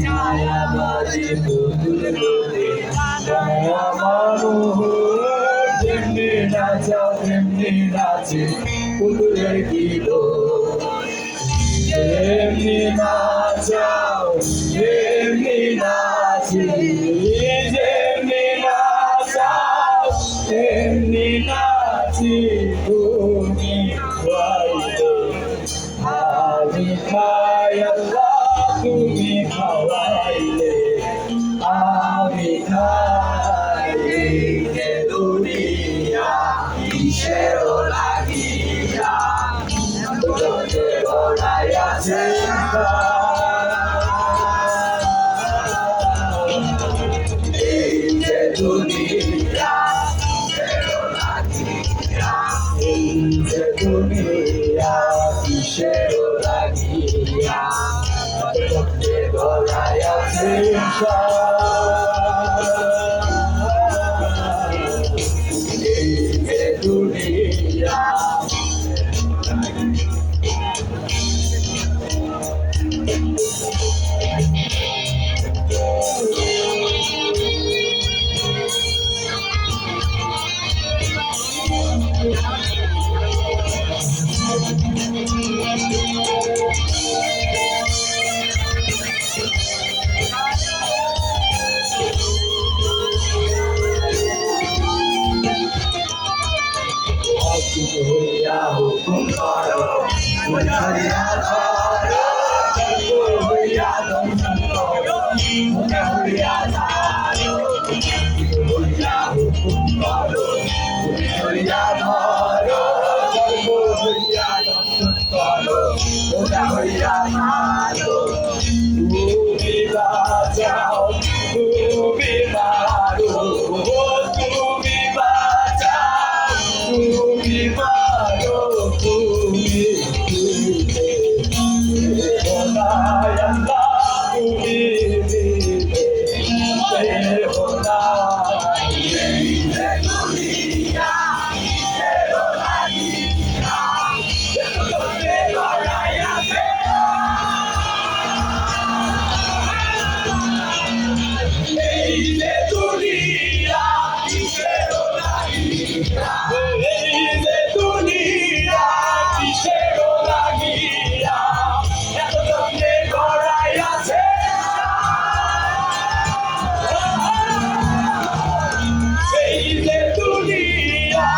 ছায়াবাজি পুতুল বলে দয়া মানুষ যেমনি নাচা তেমনি নাচে পুতুলের কি দোষ যেমনি নাচাও যেমনি নাচি যেমনি নাচাও তেমনি নাচি তুমি খাইলে আমি খাই আল্লাহ তুমি খাওয়াইলে আমি খাই যে দুনিয়া কিসেরও লাগিয়া তোকে গড়াইয়াছে এই যে দুনিয়া কিসেরও লাগিয়া এই যে দুনিয়া কিসেরও লাগিয়া তোকে গড়াইয়াছে এই যে দুনিয়া হইয়া হুকুম করো হইয়া ধরো হইয়া দর্শন করো হইয়া ধারো হইয়া হুকুম করো হইয়া ধরো হইয়া দর্শন করো হইয়া ধারো তুমি বাঁচাও তুমি মারো তুমি বাঁচাও তুমি মারো তুমি খোদায় আল্লাহ তুমি দিলে খোদায় এই যে দুনিয়া এলো লাগিয়া তোকে গড়াইয়াছে এই যে দুনিয়া কিসেরও লাগিয়া এই যে দুনিয়া কিসেরও লাগিয়া এত তোকে গড়াইয়াছে এই যে দুনিয়া